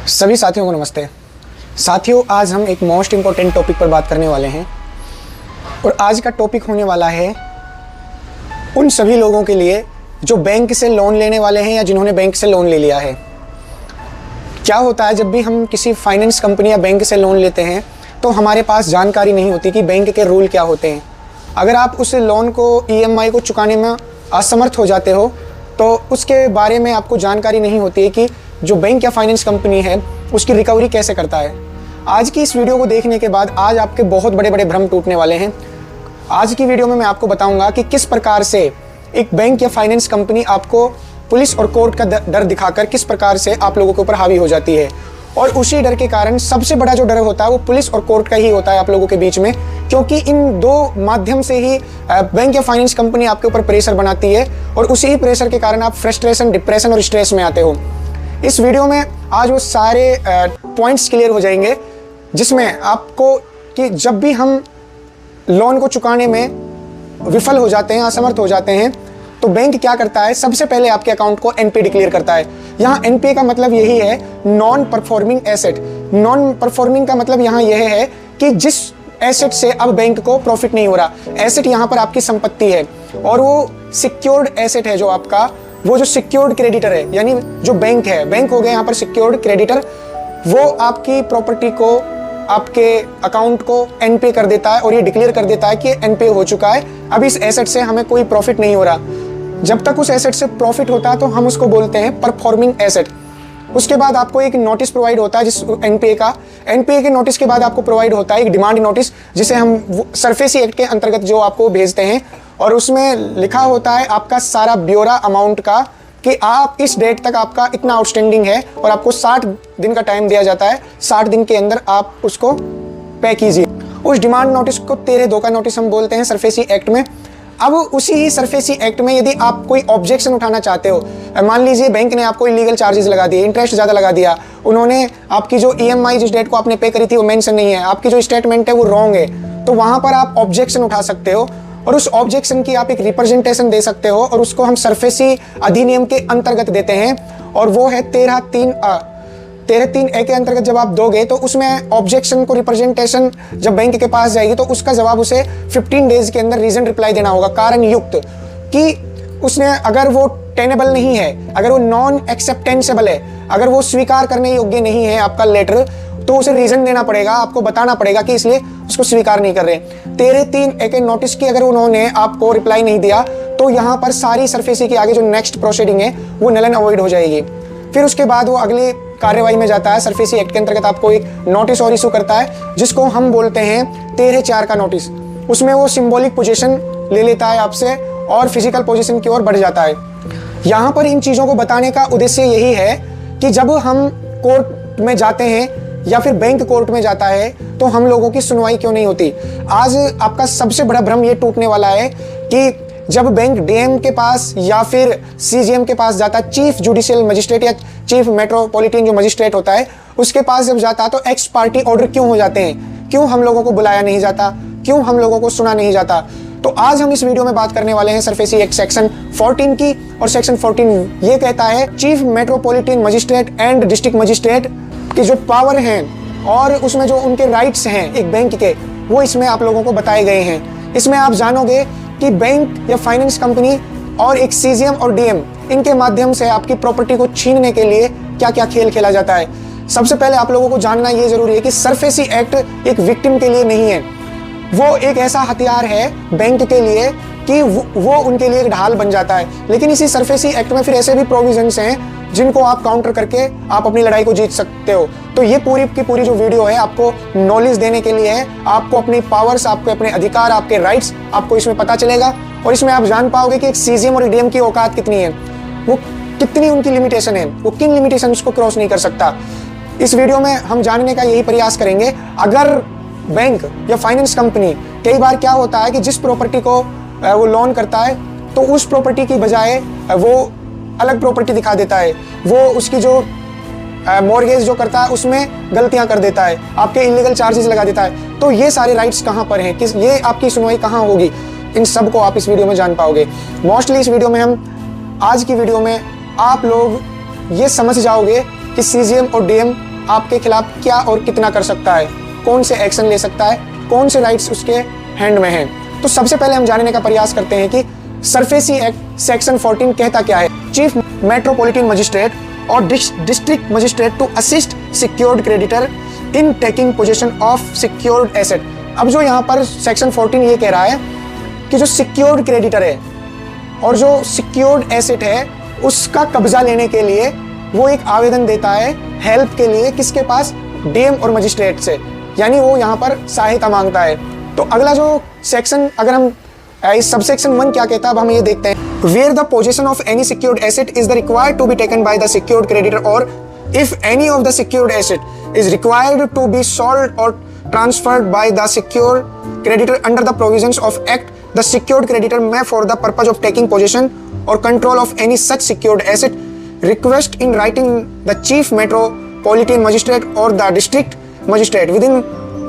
सभी साथियों को नमस्ते। साथियों, आज हम एक मोस्ट इम्पोर्टेंट टॉपिक पर बात करने वाले हैं और आज का टॉपिक होने वाला है उन सभी लोगों के लिए जो बैंक से लोन लेने वाले हैं या जिन्होंने बैंक से लोन ले लिया है। क्या होता है, जब भी हम किसी फाइनेंस कंपनी या बैंक से लोन लेते हैं तो हमारे पास जानकारी नहीं होती कि बैंक के रूल क्या होते हैं। अगर आप उस लोन को EMI को चुकाने में असमर्थ हो जाते हो तो उसके बारे में आपको जानकारी नहीं होती है कि जो बैंक या फाइनेंस कंपनी है उसकी रिकवरी कैसे करता है। आज की इस वीडियो को देखने के बाद आज आपके बहुत बड़े बड़े भ्रम टूटने वाले हैं। आज की वीडियो में मैं आपको बताऊंगा कि किस प्रकार से एक बैंक या फाइनेंस कंपनी आपको पुलिस और कोर्ट का डर दिखाकर किस प्रकार से आप लोगों के ऊपर हावी हो जाती है, और उसी डर के कारण सबसे बड़ा जो डर होता है वो पुलिस और कोर्ट का ही होता है आप लोगों के बीच में, क्योंकि इन दो माध्यम से ही बैंक या फाइनेंस कंपनी आपके ऊपर प्रेशर बनाती है और उसी ही प्रेशर के कारण आप फ्रस्ट्रेशन, डिप्रेशन और स्ट्रेस में आते हो। इस वीडियो में आज वो सारे पॉइंट्स क्लियर हो जाएंगे जिसमें आपको कि जब भी हम लोन को चुकाने में विफल हो जाते हैं, असमर्थ हो जाते हैं, तो बैंक क्या करता है, सबसे पहले आपके अकाउंट को NPA डिक्लेयर करता है। यहाँ NPA का मतलब यही है, non performing asset. Non performing का मतलब यहाँ यह है कि जिस एसेट से अब बैंक को प्रॉफिट नहीं हो रहा। एसेट यहाँ पर आपकी संपत्ति है और वो सिक्योर्ड एसेट है। जो आपका वो जो सिक्योर्ड क्रेडिटर है, यानी जो बैंक है, बैंक हो गया यहाँ पर सिक्योर्ड क्रेडिटर, वो आपकी प्रॉपर्टी को, आपके अकाउंट को NPA कर देता है और ये डिक्लेयर कर देता है कि NPA हो चुका है, अब इस एसेट से हमें कोई प्रॉफिट नहीं हो रहा। जब तक उस एसेट से प्रॉफिट होता है तो हम उसको बोलते हैं परफॉर्मिंग एसेट। उसके बाद आपको एक नोटिस प्रोवाइड होता है जिस NPA के नोटिस के बाद आपको प्रोवाइड होता है एक डिमांड नोटिस, जिसे हम सरफेसी एक्ट के अंतर्गत जो आपको भेजते हैं, और उसमें लिखा होता है आपका सारा ब्यौरा अमाउंट का कि आप इस डेट तक आपका इतना आउटस्टैंडिंग है और आपको 60 दिन का टाइम दिया जाता है। 60 दिन के अंदर आप उसको पे कीजिए। उस डिमांड नोटिस को 13(2) का नोटिस हम बोलते हैं सरफेसी एक्ट में। अब उसी ही सरफेसी एक्ट में यदि आप कोई ऑब्जेक्शन उठाना चाहते हो, मान लीजिए बैंक ने आपको इलीगल चार्जेस लगा दिए, इंटरेस्ट ज़्यादा लगा दिया, उन्होंने आपकी जो EMI जिस डेट को आपने पे करी थी वो मेंशन नहीं है, आपकी जो स्टेटमेंट है वो रॉन्ग है, तो वहाँ पर आप ऑब्जेक्शन उठा सकते हो और उस ऑब्जेक्शन की आप एक रिप्रेजेंटेशन दे सकते हो और उसको हम सरफेसी अधिनियम के अंतर्गत देते हैं, और वो है 13(3)(a) के अंतर्गत जब आप दोगे तो उसमें ऑब्जेक्शन को रिप्रेजेंटेशन जब बैंक के पास जाएगी तो उसका जवाब उसे 15 डेज के अंदर रीजन रिप्लाई देना होगा, कारण युक्त, कि उसने अगर वो टेनेबल नहीं है, अगर वो नॉन एक्सेप्टेंसेबल है, अगर वो स्वीकार करने योग्य नहीं है आपका लेटर, तो उसे रीजन देना पड़ेगा, आपको बताना पड़ेगा कि इसलिए उसको स्वीकार नहीं कर रहे। 13(3)(a) के नोटिस की अगर उन्होंने आपको रिप्लाई नहीं दिया तो यहाँ पर सारी सरफेसी के आगे जो नेक्स्ट प्रोसीडिंग है वो नल एंड अवॉइड हो जाएगी। फिर उसके बाद वो अगली कार्यवाही में जाता है। सरफेसी एक्ट के अंतर्गत आपको एक नोटिस और इशू करता है जिसको हम बोलते हैं 13(4) का नोटिस। उसमें वो सिंबॉलिक पोजीशन ले लेता है आपसे और फिजिकल पोजीशन की ओर बढ़ जाता है। यहाँ पर इन चीज़ों को बताने का उद्देश्य यही है कि जब हम कोर्ट में जाते हैं या फिर बैंक कोर्ट में जाता है तो हम लोगों की सुनवाई क्यों नहीं होती। आज आपका सबसे बड़ा भ्रम ये टूटने वाला है कि जब बैंक DM के पास या फिर CJM के पास जाता है, चीफ जुडिशियल मजिस्ट्रेट या चीफ मेट्रोपॉलिटन जो मजिस्ट्रेट होता है उसके पास जब जाता है तो एक्स पार्टी ऑर्डर क्यों हो जाते हैं, क्यों हम लोगों को बुलाया नहीं जाता, क्यों हम लोगों को सुना नहीं जाता। तो आज हम इस वीडियो में बात करने वाले हैं सरफेसी एक्ट सेक्शन 14 की, और सेक्शन 14 ये कहता है chief metropolitan magistrate and district magistrate की जो पावर हैं और उसमें जो उनके राइट्स हैं एक बैंक के, वो इसमें आप लोगों को बताए गए हैं। इसमें आप जानोगे कि बैंक या फाइनेंस कंपनी और एक CJM और DM इनके माध्यम से आपकी प्रॉपर्टी को छीनने के लिए क्या क्या खेल खेला जाता है। सबसे पहले आप लोगों को जानना ये जरूरी है कि सरफेसी एक्ट एक विक्टिम के लिए नहीं है, वो एक ऐसा हथियार है बैंक के लिए कि वो उनके लिए एक ढाल बन जाता है। लेकिन इसी सरफेसी एक्ट में फिर ऐसे भी प्रोविजंस हैं जिनको आप काउंटर करके आप अपनी लड़ाई को जीत सकते हो। तो ये पूरी की पूरी जो वीडियो है आपको नॉलेज देने के लिए है, आपको अपनी पावर्स, आपके अपने अधिकार, आपके राइट्स आपको इसमें पता चलेगा, और इसमें आप जान पाओगे कि एक CJM और DM की औकात कितनी है, वो कितनी उनकी लिमिटेशन है, वो किन लिमिटेशन को क्रॉस नहीं कर सकता। इस वीडियो में हम जानने का यही प्रयास करेंगे। अगर बैंक या फाइनेंस कंपनी, कई बार क्या होता है कि जिस प्रॉपर्टी को वो लोन करता है तो उस प्रॉपर्टी की बजाय वो अलग प्रॉपर्टी दिखा देता है, वो उसकी जो मॉर्गेज जो करता है उसमें गलतियां कर देता है, आपके इलीगल चार्जेस लगा देता है। तो ये सारे राइट्स कहाँ पर हैं, किस ये आपकी सुनवाई कहाँ होगी, इन सब को आप इस वीडियो में जान पाओगे। मोस्टली इस वीडियो में हम आज की वीडियो में आप लोग ये समझ जाओगे कि CJM और DM आपके खिलाफ क्या और कितना कर सकता है, कौन से एक्शन ले सकता है, कौन से राइट्स उसके हैंड में हैं। तो सबसे पहले हम जानने का प्रयास करते हैं कि सरफेसी एक्ट सेक्शन 14 कहता क्या है। चीफ मेट्रोपॉलिटन मजिस्ट्रेट और district magistrate to assist secured creditor in taking possession of secured asset. अब जो यहाँ पर सेक्शन 14 ये कह रहा है कि जो सिक्योर्ड क्रेडिटर है और जो सिक्योर्ड एसेट है उसका कब्जा लेने के लिए वो एक आवेदन देता है हेल्प के लिए, किसके पास, डीएम और मजिस्ट्रेट से, यानी वो यहाँ पर सहायता मांगता है। तो अगला जो सेक्शन, अगर हम इस सबसेक्शन 1 क्या कहता है, अब हम ये देखते हैं। Where the position of any secured asset is the required to be taken by the secured creditor or if any of the secured asset is required to be sold or transferred by the secured creditor under the provisions of act, the secured creditor may for the purpose of taking possession or control of any such secured asset request in writing the chief metropolitan magistrate or the district magistrate within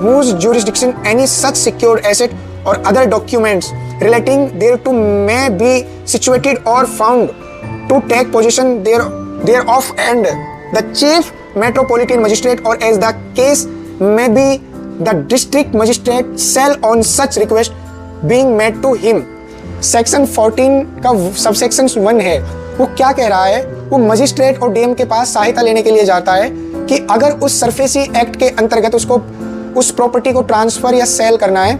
whose jurisdiction any such secured asset or other documents relating thereto may be situated or found to take possession thereof, and the chief metropolitan magistrate or as the case may be the district magistrate shall on such request being made to him। Section 14 का subsection 1 है, वो क्या कह रहा है, वो magistrate और DM के पास सहायता लेने के लिए जाता है कि अगर उस सरफेसी एक्ट के अंतर्गत उसको उस प्रॉपर्टी को ट्रांसफर या सेल करना है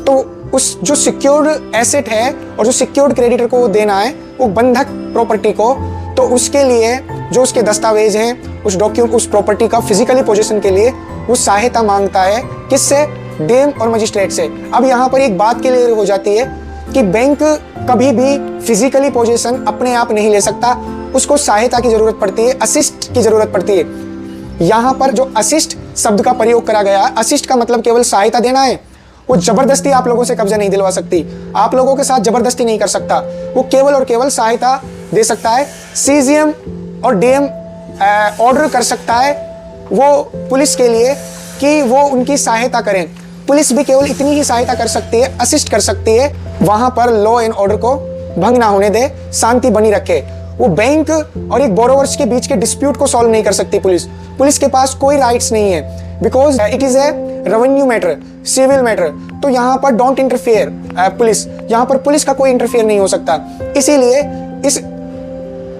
तो उस जो सिक्योर्ड एसेट है और जो सिक्योर्ड क्रेडिटर को वो देना है वो बंधक प्रॉपर्टी को, तो उसके लिए जो उसके दस्तावेज हैं उस प्रॉपर्टी का फिजिकली पोजीशन के लिए वो सहायता मांगता है, किससे, डीएम और मजिस्ट्रेट से। अब यहाँ पर एक बात क्लियर हो जाती है कि बैंक कभी भी फिजिकली पोजीशन अपने आप नहीं ले सकता, उसको सहायता की जरूरत पड़ती है, असिस्ट की जरूरत पड़ती है। यहाँ पर जो असिस्ट शब्द का प्रयोग करा गया, असिस्ट का मतलब केवल सहायता देना है, वो जबरदस्ती आप लोगों से कब्जा नहीं दिलवा सकती, आप लोगों के साथ जबरदस्ती नहीं कर सकता, वो केवल और केवल सहायता दे सकता है। सीजीएम और डीएम ऑर्डर कर सकता है वो पुलिस के लिए कि वो उनकी सहायता करें। पुलिस भी केवल इतनी ही सहायता कर सकती है, असिस्ट कर सकती है, वहां पर लॉ एंड ऑर्डर को भंग ना होने दे, शांति बनी रखे। वो बैंक और एक बोरोवर्स के बीच के डिस्प्यूट को सॉल्व नहीं कर सकती पुलिस के पास कोई राइट्स नहीं है, because it is a revenue matter, civil matter. तो यहाँ पर डोंट इंटरफेयर पुलिस, यहाँ पर पुलिस का कोई इंटरफेयर नहीं हो सकता। इसीलिए इस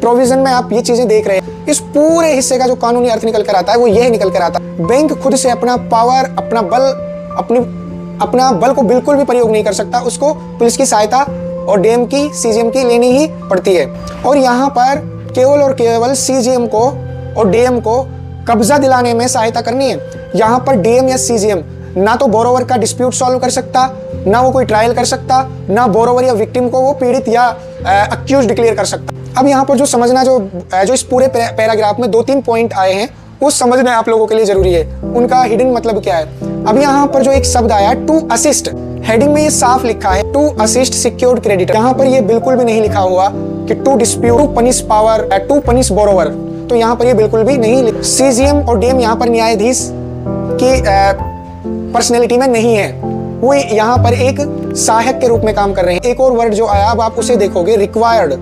प्रोविजन में आप ये चीजें देख रहे हैं, इस पूरे हिस्से का जो कानूनी अर्थ निकल कर आता है वो यह निकल कर आता है, बैंक खुद से अपना पावर, अपना बल को बिल्कुल भी प्रयोग नहीं कर सकता, उसको पुलिस की सहायता और डीएम की, सीजीएम की लेनी ही पड़ती है। और यहाँ पर केवल और केवल सीजीएम को और डीएम को कब्जा दिलाने में सहायता करनी है। यहाँ पर डीएम या सीजीएम ना तो बोरोवर का डिस्प्यूट सॉल्व कर सकता, ना वो कोई ट्रायल कर सकता, ना बोरोवर या विक्टिम को वो पीड़ित या अक्यूज डिक्लेयर कर सकता। अब यहाँ पर जो समझना जो इस पूरे पैराग्राफ में 2-3 पॉइंट आए हैं वो समझना आप लोगों के लिए जरूरी है, उनका हिडन मतलब क्या है। अब यहाँ पर जो एक शब्द आया टू असिस्ट, हेडिंग में ये साफ लिखा है टू असिस्ट सिक्योर्ड क्रेडिटर, यहाँ पर ये बिल्कुल भी नहीं लिखा हुआ कि to dispute, to punish power, to punish borrower, तो यहाँ पर ये बिल्कुल भी नहीं लिखा। सीजीएम और डीएम यहाँ पर न्यायाधीश की पर्सनैलिटी में नहीं है, वो यहाँ पर एक सहायक के रूप में काम कर रहे हैं। एक और वर्ड जो आया अब आप उसे देखोगे, रिक्वायर्ड,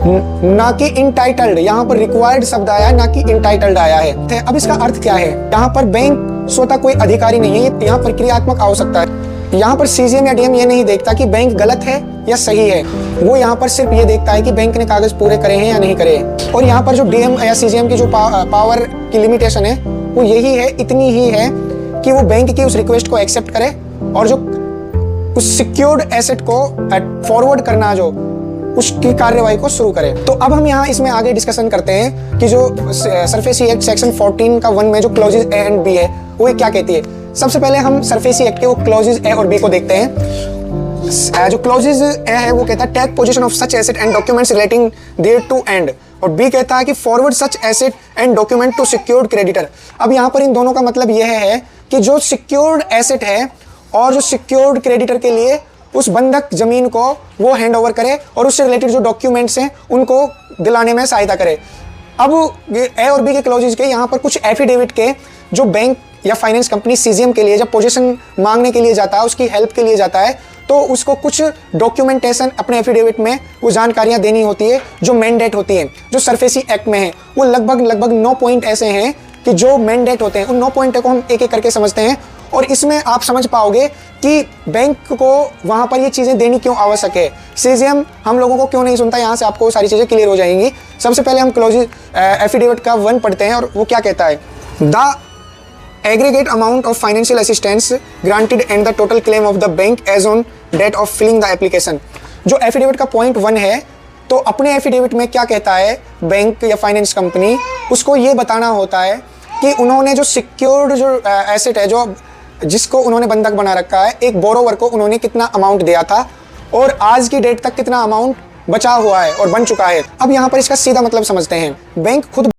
ना कि इंटाइटल्ड, यहाँ पर रिक्वायर्ड शब्द आया ना कि इंटाइटल्ड आया है। अब इसका अर्थ क्या है, यहाँ पर बैंक स्वतः कोई अधिकारी नहीं है, यहाँ पर क्रियात्मक आवश्यकता है। यहाँ पर सीजीएम या डीएम ये नहीं देखता कि बैंक गलत है या सही है, वो यहाँ पर सिर्फ ये देखता है कि बैंक ने कागज पूरे करे हैं या नहीं करे हैं। और यहाँ पर जो डीएम या सीजीएम की जो पावर की लिमिटेशन है वो यही है, इतनी ही है कि वो बैंक की उस रिक्वेस्ट को एक्सेप्ट करे और जो उस सिक्योर्ड एसेट को फॉरवर्ड करना, जो उसकी कार्यवाही को शुरू करे। तो अब हम यहाँ इसमें आगे डिस्कशन करते हैं कि जो सरफेसी एक्ट सेक्शन 14 का 1 में जो क्लॉजेज ए एंड बी है वो क्या कहती है। सबसे पहले हम सरफेसी एक्ट के वो क्लॉजेज ए और बी को देखते हैं। जो क्लॉजेज ए है वो कहता है take possession of such asset and documents relating thereto and, और बी कहता है कि forward such asset and document to secured creditor. अब यहाँ पर इन दोनों का मतलब यह है कि जो सिक्योर्ड एसेट है और जो सिक्योर्ड क्रेडिटर के लिए उस बंधक जमीन को वो हैंड ओवर करे और उससे रिलेटेड जो डॉक्यूमेंट्स हैं उनको दिलाने में सहायता करे। अब ए और बी के क्लॉजेज के यहाँ पर कुछ एफिडेविट के जो बैंक या फाइनेंस कंपनी सीजीएम के लिए जब पोजीशन मांगने के लिए जाता है, उसकी हेल्प के लिए जाता है, तो उसको कुछ डॉक्यूमेंटेशन अपने एफिडेविट में वो जानकारियां देनी होती है जो मैंडेट होती है, जो सरफेसी एक्ट में है। वो लगभग 9 पॉइंट ऐसे हैं कि जो मैंडेट होते हैं उन 9 पॉइंट को हम एक एक करके समझते हैं, और इसमें आप समझ पाओगे कि बैंक को वहां पर ये चीजें देनी क्यों आवश्यक है, सीजीएम हम लोगों को क्यों नहीं सुनता। यहां से आपको सारी चीजें क्लियर हो जाएंगी। सबसे पहले हम क्लोज एफिडेविट का 1 पढ़ते हैं, और वो क्या कहता है, the aggregate amount of financial assistance granted and the total claim of the bank as on date of filling the application। जो एफिडेविट का पॉइंट 1 है, तो अपने एफिडेविट में क्या कहता है बैंक या फाइनेंस कंपनी, उसको ये बताना होता है कि उन्होंने जो सिक्योर्ड जो एसेट है, जो जिसको उन्होंने बंधक बना रखा है, एक बोरोवर को उन्होंने कितना अमाउंट दिया था और आज की डेट तक कितना अमाउंट बचा हुआ है और बन चुका है। अब यहाँ पर इसका सीधा मतलब समझते हैं। बैंक खुद